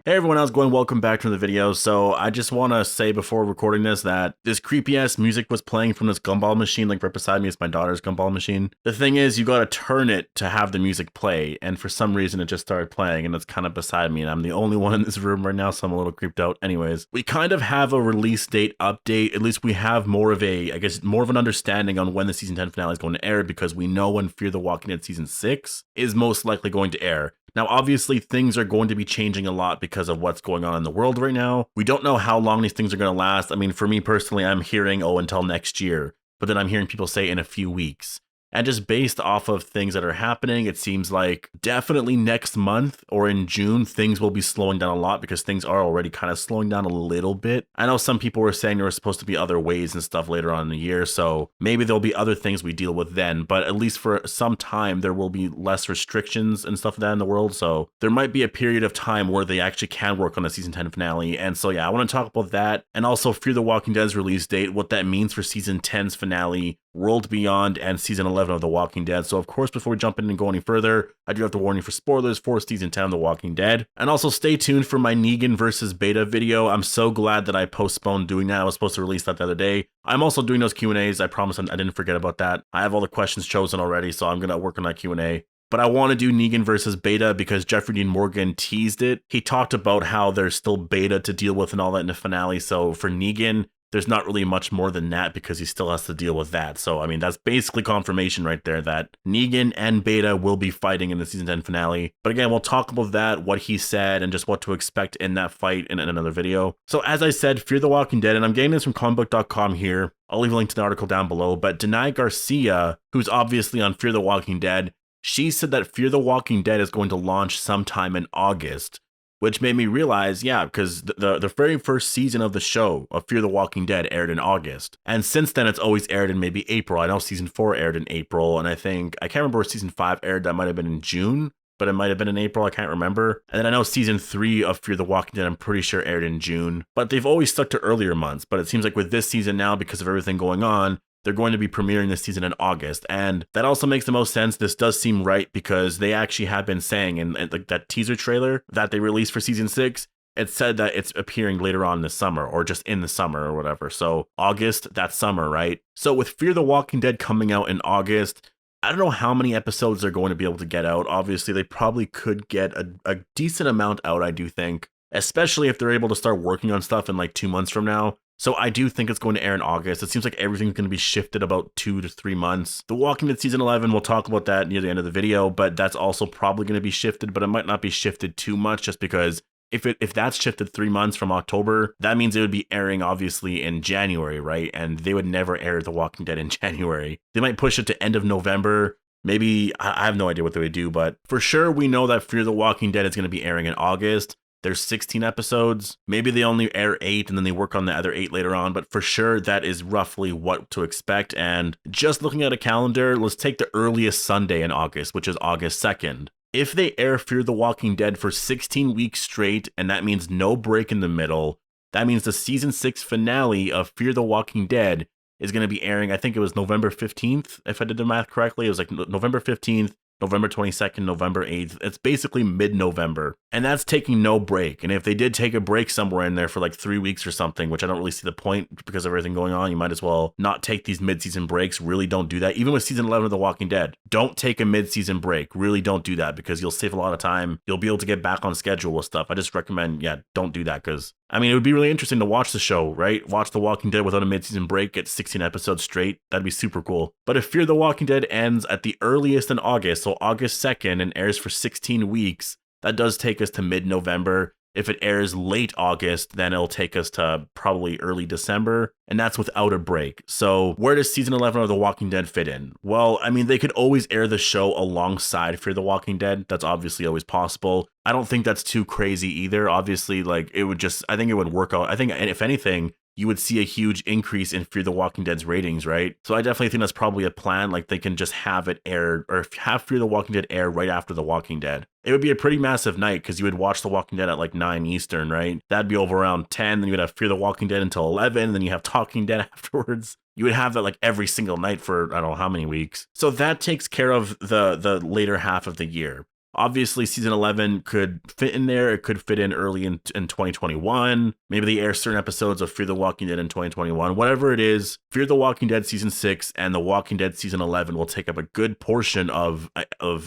Hey everyone, how's it going? Welcome back to the video. So I just want to say before recording that this creepy ass music was playing from this gumball machine like right beside me. It's my daughter's gumball machine. The thing is, you got to turn it to have the music play, and for some reason it just started playing and it's kind of beside me, and I'm the only one in this room right now, so I'm a little creeped out. Anyways, we kind of have a release date update. At least we have more of an understanding on when the season 10 finale is going to air, because we know when Fear the Walking Dead season 6 is most likely going to air. Now, obviously, things are going to be changing a lot because of what's going on in the world right now. We don't know how long these things are going to last. I mean, for me personally, I'm hearing, until next year. But then I'm hearing people say in a few weeks. And just based off of things that are happening, it seems like definitely next month or in June, things will be slowing down a lot, because things are already kind of slowing down a little bit. I know some people were saying there were supposed to be other waves and stuff later on in the year, so maybe there'll be other things we deal with then, but at least for some time, there will be less restrictions and stuff like that in the world, so there might be a period of time where they actually can work on a season 10 finale. And so yeah, I want to talk about that, and also Fear the Walking Dead's release date, what that means for season 10's finale, World Beyond, and season 11 of The Walking Dead. So of course, before we jump in and go any further, I do have to warn you for spoilers for season 10 of The Walking Dead. And also stay tuned for my Negan versus Beta video. I'm so glad that I postponed doing that. I was supposed to release that the other day. I'm also doing those Q&As. I promise I didn't forget about that. I have all the questions chosen already, so I'm going to work on that Q&A. But I want to do Negan versus Beta because Jeffrey Dean Morgan teased it. He talked about how there's still Beta to deal with and all that in the finale. So for Negan, there's not really much more than that because he still has to deal with that. So, I mean, that's basically confirmation right there that Negan and Beta will be fighting in the season 10 finale. But again, we'll talk about that, what he said, and just what to expect in that fight in another video. So as I said, Fear the Walking Dead, and I'm getting this from comicbook.com here. I'll leave a link to the article down below. But Denai Garcia, who's obviously on Fear the Walking Dead, she said that Fear the Walking Dead is going to launch sometime in August. Which made me realize, yeah, because the very first season of the show of Fear the Walking Dead aired in August. And since then, it's always aired in maybe April. I know season 4 aired in April, and I can't remember where season 5 aired. That might have been in June, but it might have been in April. I can't remember. And then I know season 3 of Fear the Walking Dead, I'm pretty sure aired in June. But they've always stuck to earlier months. But it seems like with this season now, because of everything going on, they're going to be premiering this season in August. And that also makes the most sense. This does seem right because they actually have been saying in like that teaser trailer that they released for season 6, it said that it's appearing later on this summer or just in the summer or whatever. So August, that's summer, right? So with Fear the Walking Dead coming out in August, I don't know how many episodes they're going to be able to get out. Obviously, they probably could get a decent amount out, I do think, especially if they're able to start working on stuff in like 2 months from now. So I do think it's going to air in August. It seems like everything's going to be shifted about 2 to 3 months. The Walking Dead season 11, we'll talk about that near the end of the video, but that's also probably going to be shifted, but it might not be shifted too much just because if that's shifted 3 months from October, that means it would be airing obviously in January, right? And they would never air The Walking Dead in January. They might push it to end of November. Maybe, I have no idea what they would do, but for sure we know that Fear the Walking Dead is going to be airing in August. There's 16 episodes. Maybe they only air 8 and then they work on the other 8 later on, but for sure that is roughly what to expect. And just looking at a calendar, let's take the earliest Sunday in August, which is August 2nd. If they air Fear the Walking Dead for 16 weeks straight, and that means no break in the middle, that means the season 6 finale of Fear the Walking Dead is going to be airing, I think it was November 15th, if I did the math correctly. It was like November 15th, November 22nd, November 8th. It's basically mid-November. And that's taking no break. And if they did take a break somewhere in there for like 3 weeks or something, which I don't really see the point because of everything going on, you might as well not take these mid-season breaks. Really don't do that. Even with season 11 of The Walking Dead, don't take a mid-season break. Really don't do that because you'll save a lot of time. You'll be able to get back on schedule with stuff. I just recommend, yeah, don't do that because, I mean, it would be really interesting to watch the show, right? Watch The Walking Dead without a mid-season break, get 16 episodes straight. That'd be super cool. But if Fear the Walking Dead ends at the earliest in August, so August 2nd, and airs for 16 weeks, that does take us to mid-November. If it airs late August, then it'll take us to probably early December, and that's without a break. So where does season 11 of The Walking Dead fit in? Well, I mean, they could always air the show alongside Fear the Walking Dead. That's obviously always possible. I don't think that's too crazy either. Obviously, like, it would just, I think it would work out. I think, and if anything, you would see a huge increase in Fear the Walking Dead's ratings, right? So I definitely think that's probably a plan. Like, they can just have it aired, or have Fear the Walking Dead air right after The Walking Dead. It would be a pretty massive night because you would watch The Walking Dead at like 9 Eastern, right? That'd be over around 10. Then you would have Fear the Walking Dead until 11. And then you have Talking Dead afterwards. You would have that like every single night for I don't know how many weeks. So that takes care of the later half of the year. Obviously, season 11 could fit in there. It could fit in early in 2021. Maybe they air certain episodes of Fear the Walking Dead in 2021. Whatever it is, Fear the Walking Dead season 6 and The Walking Dead season 11 will take up a good portion of I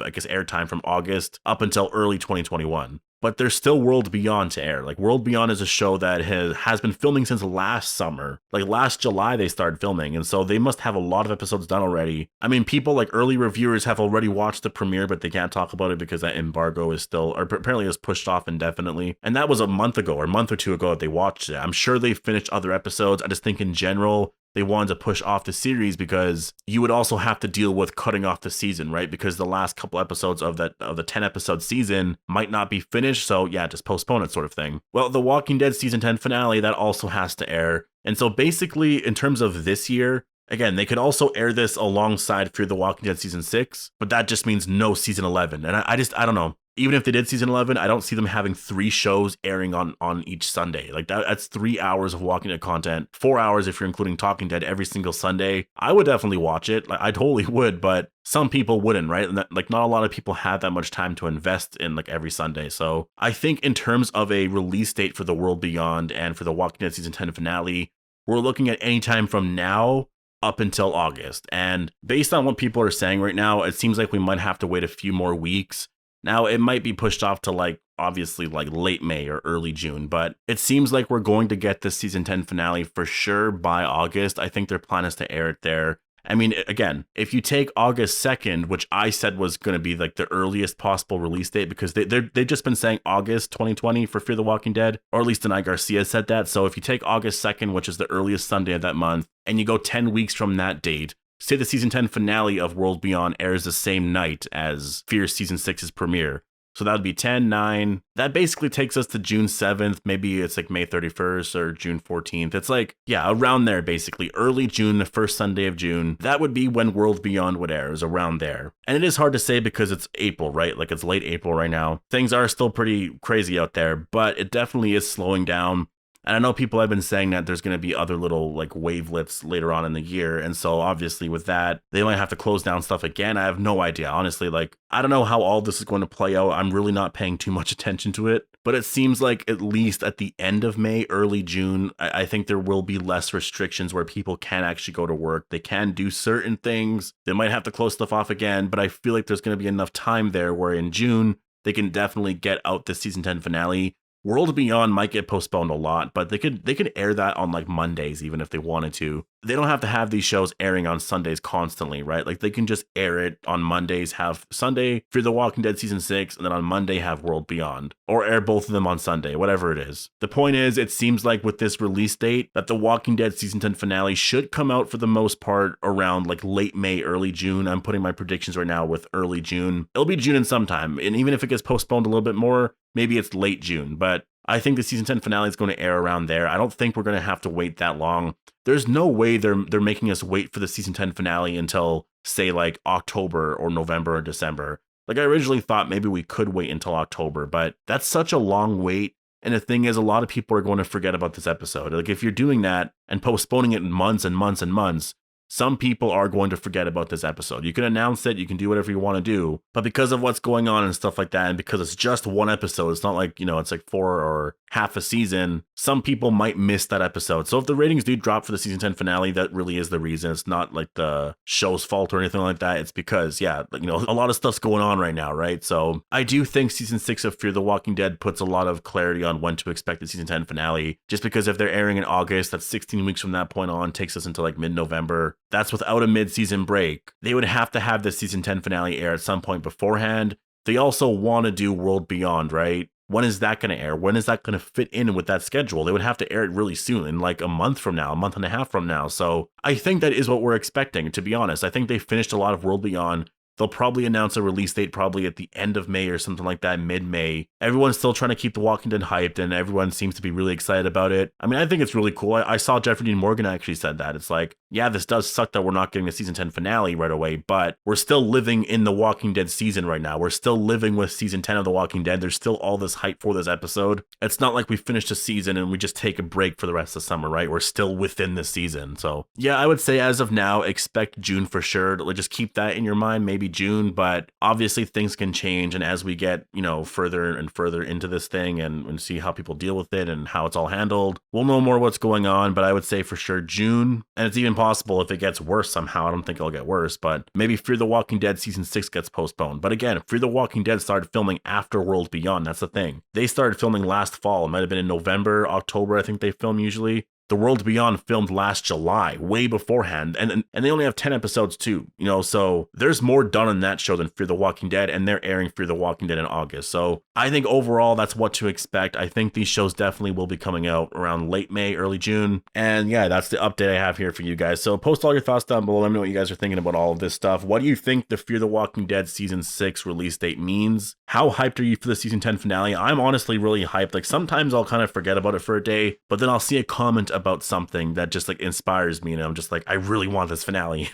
guess, airtime from August up until early 2021. But there's still World Beyond to air. Like, World Beyond is a show that has been filming since last summer. Like, last July they started filming, and so they must have a lot of episodes done already. I mean, people like early reviewers have already watched the premiere, but they can't talk about it because that embargo is still, or apparently is pushed off indefinitely. And that was a month ago or a month or two ago that they watched it. I'm sure they finished other episodes. I just think in general, they wanted to push off the series because you would also have to deal with cutting off the season, right? Because the last couple episodes of the 10 episode season might not be finished. So yeah, just postpone it, sort of thing. Well, The Walking Dead season 10 finale, that also has to air. And so basically, in terms of this year, again, they could also air this alongside Fear the Walking Dead season 6, but that just means no season 11. And I don't know. Even if they did season 11, I don't see them having 3 shows airing on each Sunday. Like, that's 3 hours of Walking Dead content, 4 hours if you're including Talking Dead every single Sunday. I would definitely watch it. Like, I totally would, but some people wouldn't, right? And like, not a lot of people have that much time to invest in like every Sunday. So I think in terms of a release date for The World Beyond and for the Walking Dead season 10 finale, we're looking at any time from now up until August. And based on what people are saying right now, it seems like we might have to wait a few more weeks. Now, it might be pushed off to like, obviously, like late May or early June, but it seems like we're going to get this season 10 finale for sure by August. I think their plan is to air it there. I mean, again, if you take August 2nd, which I said was going to be like the earliest possible release date, because they've just been saying August 2020 for Fear the Walking Dead, or at least Denai Garcia said that. So if you take August 2nd, which is the earliest Sunday of that month, and you go 10 weeks from that date, say the season 10 finale of World Beyond airs the same night as Fear season 6's premiere. So that would be 10, 9. That basically takes us to June 7th. Maybe it's like May 31st or June 14th. It's like, yeah, around there, basically. Early June, the first Sunday of June. That would be when World Beyond would air, is around there. And it is hard to say because it's April, right? Like, it's late April right now. Things are still pretty crazy out there, but it definitely is slowing down. And I know people have been saying that there's going to be other little like wavelets later on in the year. And so obviously with that, they might have to close down stuff again. I have no idea. Honestly, like, I don't know how all this is going to play out. I'm really not paying too much attention to it. But it seems like at least at the end of May, early June, I think there will be less restrictions where people can actually go to work. They can do certain things. They might have to close stuff off again. But I feel like there's going to be enough time there where in June, they can definitely get out the season 10 finale. World Beyond might get postponed a lot, but they could air that on like Mondays even if they wanted to. They don't have to have these shows airing on Sundays constantly, right? Like, they can just air it on Mondays, have Sunday Fear the Walking Dead season 6, and then on Monday have World Beyond, or air both of them on Sunday, whatever it is. The point is, it seems like with this release date that the Walking Dead season 10 finale should come out for the most part around like late May, early June. I'm putting my predictions right now with early June. It'll be June in sometime, and even if it gets postponed a little bit more, maybe it's late June, but I think the season 10 finale is going to air around there. I don't think we're going to have to wait that long. There's no way they're making us wait for the season 10 finale until, say, like October or November or December. Like, I originally thought maybe we could wait until October, but that's such a long wait. And the thing is, a lot of people are going to forget about this episode. Like, if you're doing that and postponing it months and months and months, some people are going to forget about this episode. You can announce it, you can do whatever you want to do, but because of what's going on and stuff like that, and because it's just one episode, it's not like, it's like 4 or half a season, some people might miss that episode. So if the ratings do drop for the season 10 finale, that really is the reason. It's not like the show's fault or anything like that. It's because, yeah, a lot of stuff's going on right now, right? So I do think season 6 of Fear the Walking Dead puts a lot of clarity on when to expect the season 10 finale, just because if they're airing in August, that's 16 weeks from that point on, takes us into like mid-November. That's without a mid-season break. They would have to have the season 10 finale air at some point beforehand. They also want to do World Beyond, right? When is that going to air? When is that going to fit in with that schedule? They would have to air it really soon, in like a month from now, a month and a half from now. So I think that is what we're expecting, to be honest. I think they finished a lot of World Beyond. They'll probably announce a release date probably at the end of May or something like that, mid-May. Everyone's still trying to keep The Walking Dead hyped, and everyone seems to be really excited about it. I mean, I think it's really cool. I saw Jeffrey Dean Morgan actually said that. It's like, yeah, this does suck that we're not getting a season 10 finale right away, but we're still living in the Walking Dead season right now. We're still living with season 10 of The Walking Dead. There's still all this hype for this episode. It's not like we finished a season and we just take a break for the rest of summer, right? We're still within the season. So yeah, I would say as of now, expect June for sure. Just keep that in your mind, maybe June, but obviously things can change. And as we get, further and further into this thing and see how people deal with it and how it's all handled, we'll know more what's going on. But I would say for sure June, and it's even possible if it gets worse somehow. I don't think it'll get worse, but maybe Fear the Walking Dead season 6 gets postponed. But again, Fear the Walking Dead started filming after Worlds Beyond. That's the thing. They started filming last fall. It might have been in November, October, I think they film usually. The Worlds Beyond filmed last July, way beforehand, and they only have 10 episodes too, so there's more done on that show than Fear the Walking Dead, and they're airing Fear the Walking Dead in August. So I think overall that's what to expect. I think these shows definitely will be coming out around late May, early June, and yeah, that's the update I have here for you guys. So post all your thoughts down below. Let me know what you guys are thinking about all of this stuff. What do you think the Fear the Walking Dead season 6 release date means? How hyped are you for the season 10 finale? I'm honestly really hyped. Like sometimes I'll kind of forget about it for a day, but then I'll see a comment about something that just like inspires me, and I'm just like, I really want this finale,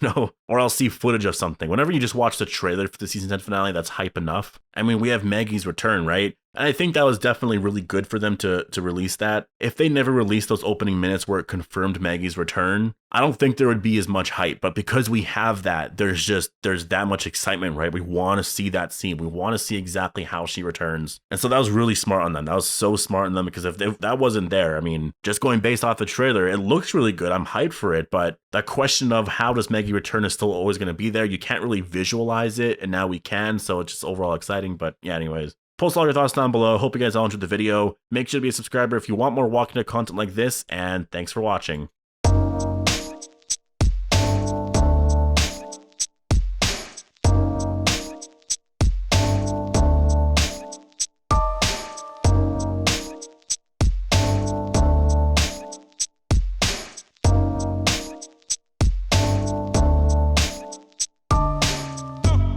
or I'll see footage of something. Whenever you just watch the trailer for the season 10 finale, that's hype enough. I mean, we have Maggie's return, right? And I think that was definitely really good for them to release that. If they never released those opening minutes where it confirmed Maggie's return, I don't think there would be as much hype. But because we have that, there's that much excitement, right? We want to see that scene. We want to see exactly how she returns. And so that was really smart on them. That was so smart on them, because if that wasn't there, I mean, just going based off the trailer, it looks really good. I'm hyped for it. But that question of how does Maggie return is still always going to be there. You can't really visualize it, and now we can. So it's just overall exciting. But yeah, anyways. Post all your thoughts down below. Hope you guys all enjoyed the video. Make sure to be a subscriber if you want more Walking Dead content like this, and thanks for watching.